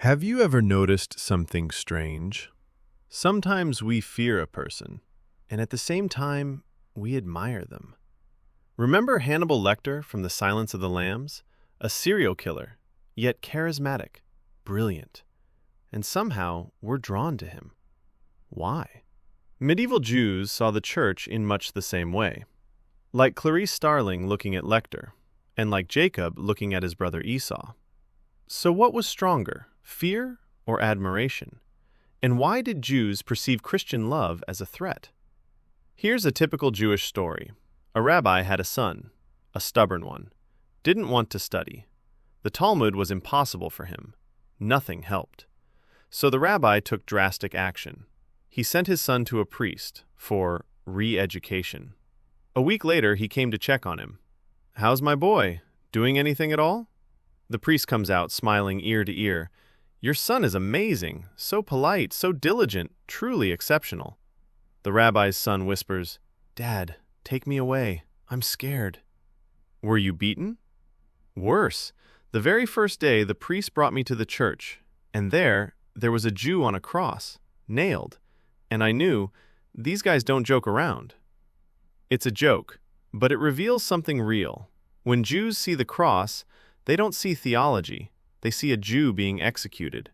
Have you ever noticed something strange? Sometimes we fear a person, and at the same time, we admire them. Remember Hannibal Lecter from The Silence of the Lambs? A serial killer, yet charismatic, brilliant, and somehow we're drawn to him. Why? Medieval Jews saw the church in much the same way. Like Clarice Starling looking at Lecter, and like Jacob looking at his brother Esau. So what was stronger, fear or admiration? And why did Jews perceive Christian love as a threat? Here's a typical Jewish story. A rabbi had a son, a stubborn one, didn't want to study. The Talmud was impossible for him. Nothing helped. So the rabbi took drastic action. He sent his son to a priest for re-education. A week later, he came to check on him. "How's my boy? Doing anything at all?" The priest comes out, smiling ear to ear. "Your son is amazing, so polite, so diligent, truly exceptional." The rabbi's son whispers, "Dad, take me away. I'm scared." "Were you beaten?" "Worse. The very first day, the priest brought me to the church, and there was a Jew on a cross, nailed, and I knew, these guys don't joke around." It's a joke, but it reveals something real. When Jews see the cross, they don't see theology, they see a Jew being executed.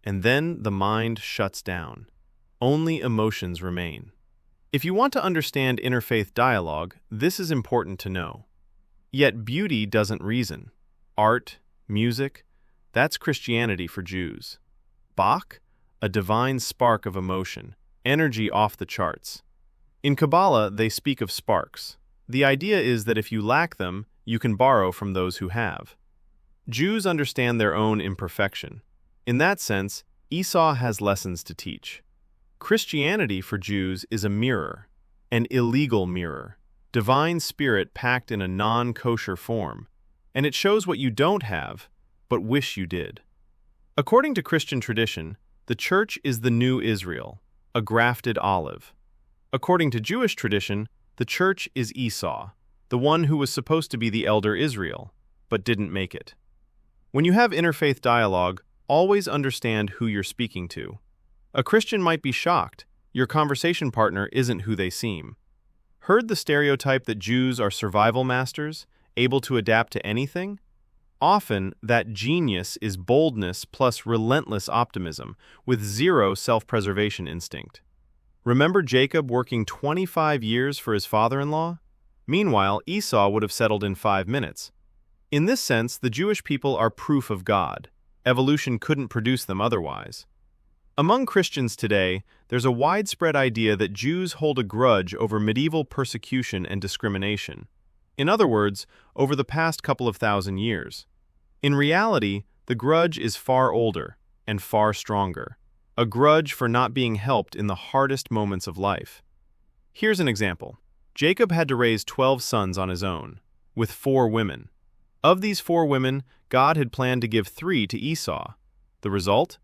And then the mind shuts down. Only emotions remain. If you want to understand interfaith dialogue, this is important to know. Yet beauty doesn't reason. Art, music, that's Christianity for Jews. Bach, a divine spark of emotion, energy off the charts. In Kabbalah, they speak of sparks. The idea is that if you lack them, you can borrow from those who have. Jews understand their own imperfection. In that sense, Esau has lessons to teach. Christianity for Jews is a mirror, an illegal mirror, divine spirit packed in a non-kosher form, and it shows what you don't have, but wish you did. According to Christian tradition, the church is the new Israel, a grafted olive. According to Jewish tradition, the church is Esau, the one who was supposed to be the elder Israel, but didn't make it. When you have interfaith dialogue, always understand who you're speaking to. A Christian might be shocked. Your conversation partner isn't who they seem. Heard the stereotype that Jews are survival masters, able to adapt to anything? Often, that genius is boldness plus relentless optimism, with zero self-preservation instinct. Remember Jacob working 25 years for his father-in-law? Meanwhile, Esau would have settled in 5 minutes. In this sense, the Jewish people are proof of God. Evolution couldn't produce them otherwise. Among Christians today, there's a widespread idea that Jews hold a grudge over medieval persecution and discrimination. In other words, over the past couple of thousand years. In reality, the grudge is far older and far stronger. A grudge for not being helped in the hardest moments of life. Here's an example. Jacob had to raise 12 sons on his own, with 4 women. Of these 4 women, God had planned to give 3 to Esau. The result?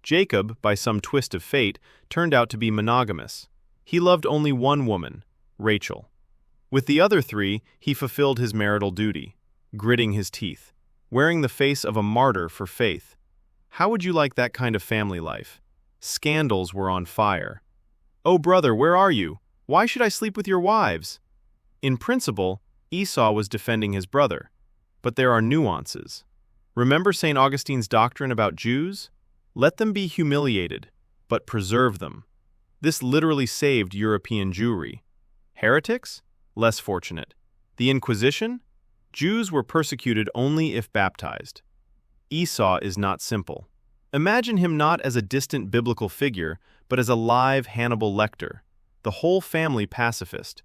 Jacob, by some twist of fate, turned out to be monogamous. He loved only one woman, Rachel. With the other 3, he fulfilled his marital duty, gritting his teeth, wearing the face of a martyr for faith. How would you like that kind of family life? Scandals were on fire. "Oh, brother, where are you? Why should I sleep with your wives?" In principle, Esau was defending his brother. But there are nuances. Remember St. Augustine's doctrine about Jews? Let them be humiliated, but preserve them. This literally saved European Jewry. Heretics? Less fortunate. The Inquisition? Jews were persecuted only if baptized. Esau is not simple. Imagine him not as a distant biblical figure, but as a live Hannibal Lecter, the whole family pacifist.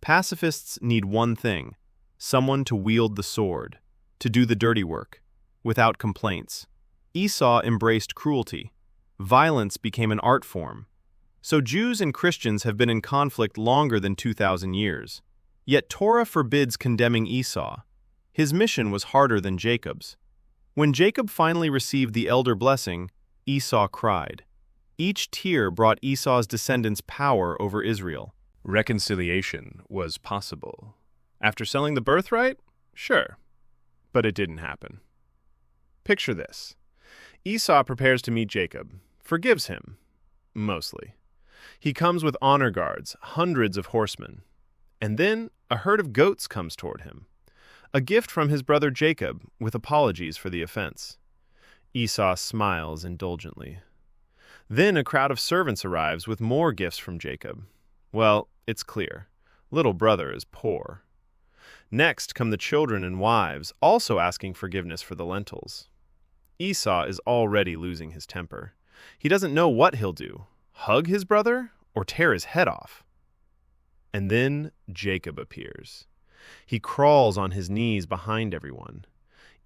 Pacifists need one thing, someone to wield the sword, to do the dirty work, without complaints. Esau embraced cruelty. Violence became an art form. So Jews and Christians have been in conflict longer than 2,000 years. Yet Torah forbids condemning Esau. His mission was harder than Jacob's. When Jacob finally received the elder blessing, Esau cried. Each tear brought Esau's descendants power over Israel. Reconciliation was possible. After selling the birthright? Sure. But it didn't happen. Picture this. Esau prepares to meet Jacob, forgives him, mostly. He comes with honor guards, hundreds of horsemen. And then a herd of goats comes toward him, a gift from his brother Jacob with apologies for the offense. Esau smiles indulgently. Then a crowd of servants arrives with more gifts from Jacob. Well, it's clear. Little brother is poor. Next come the children and wives, also asking forgiveness for the lentils. Esau is already losing his temper. He doesn't know what he'll do, hug his brother or tear his head off. And then Jacob appears. He crawls on his knees behind everyone.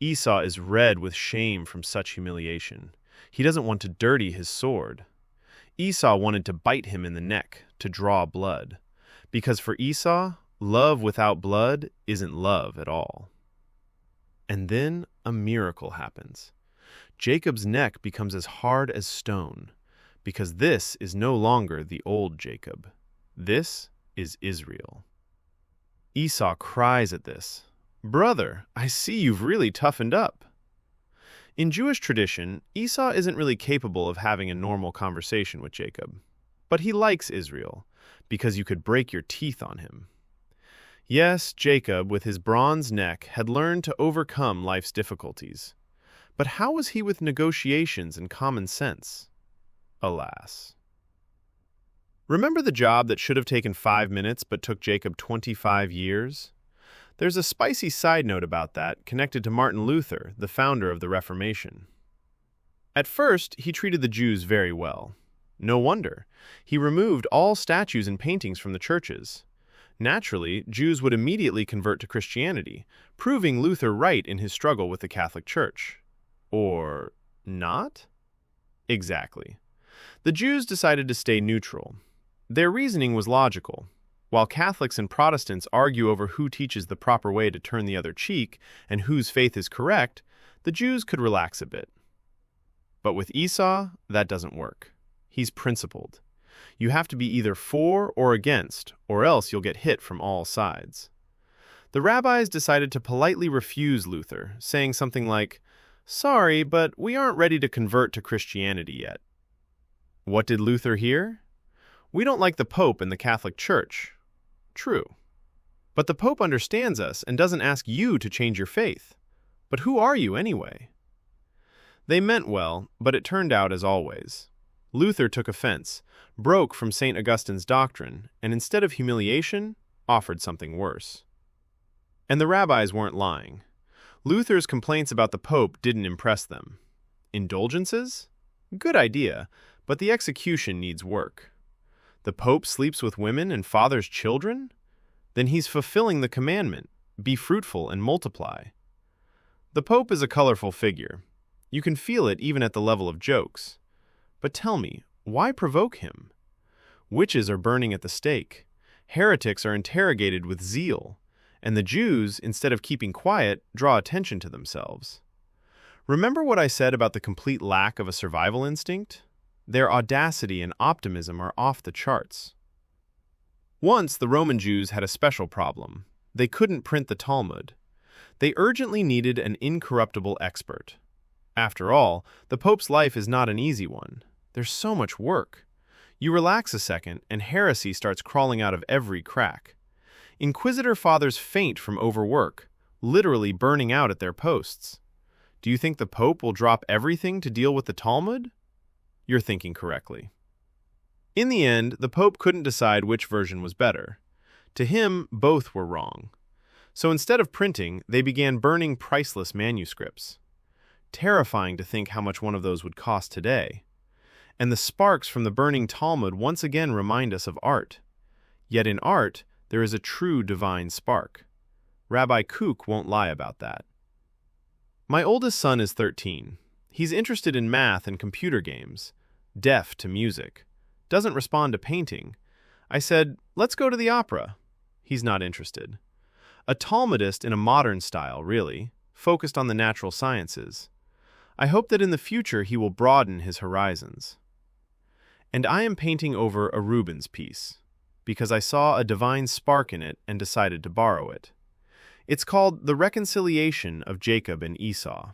Esau is red with shame from such humiliation. He doesn't want to dirty his sword. Esau wanted to bite him in the neck, to draw blood. Because for Esau, love without blood isn't love at all. And then a miracle happens. Jacob's neck becomes as hard as stone, because this is no longer the old Jacob. This is Israel. Esau cries at this. "Brother, I see you've really toughened up." In Jewish tradition, Esau isn't really capable of having a normal conversation with Jacob. But he likes Israel, because you could break your teeth on him. Yes, Jacob, with his bronze neck, had learned to overcome life's difficulties. But how was he with negotiations and common sense? Alas. Remember the job that should have taken 5 minutes but took Jacob 25 years? There's a spicy side note about that connected to Martin Luther, the founder of the Reformation. At first, he treated the Jews very well. No wonder. He removed all statues and paintings from the churches. Naturally, Jews would immediately convert to Christianity, proving Luther right in his struggle with the Catholic Church. Or not? Exactly. The Jews decided to stay neutral. Their reasoning was logical. While Catholics and Protestants argue over who teaches the proper way to turn the other cheek and whose faith is correct, the Jews could relax a bit. But with Esau, that doesn't work. He's principled. You have to be either for or against, or else you'll get hit from all sides. The rabbis decided to politely refuse Luther, saying something like, "Sorry, but we aren't ready to convert to Christianity yet." What did Luther hear? "We don't like the Pope and the Catholic Church." True. But the Pope understands us and doesn't ask you to change your faith. But who are you anyway? They meant well, but it turned out as always. Luther took offense, broke from St. Augustine's doctrine, and instead of humiliation, offered something worse. And the rabbis weren't lying. Luther's complaints about the Pope didn't impress them. Indulgences? Good idea, but the execution needs work. The Pope sleeps with women and fathers children? Then he's fulfilling the commandment, be fruitful and multiply. The Pope is a colorful figure. You can feel it even at the level of jokes. But tell me, why provoke him? Witches are burning at the stake. Heretics are interrogated with zeal. And the Jews, instead of keeping quiet, draw attention to themselves. Remember what I said about the complete lack of a survival instinct? Their audacity and optimism are off the charts. Once, the Roman Jews had a special problem. They couldn't print the Talmud. They urgently needed an incorruptible expert. After all, the Pope's life is not an easy one. There's so much work. You relax a second, and heresy starts crawling out of every crack. Inquisitor fathers faint from overwork, literally burning out at their posts. Do you think the Pope will drop everything to deal with the Talmud? You're thinking correctly. In the end, the Pope couldn't decide which version was better. To him, both were wrong. So instead of printing, they began burning priceless manuscripts. Terrifying to think how much one of those would cost today. And the sparks from the burning Talmud once again remind us of art. Yet in art, there is a true divine spark. Rabbi Kook won't lie about that. My oldest son is 13. He's interested in math and computer games, deaf to music, doesn't respond to painting. I said, "Let's go to the opera." He's not interested. A Talmudist in a modern style, really, focused on the natural sciences. I hope that in the future he will broaden his horizons. And I am painting over a Rubens piece, because I saw a divine spark in it and decided to borrow it. It's called The Reconciliation of Jacob and Esau.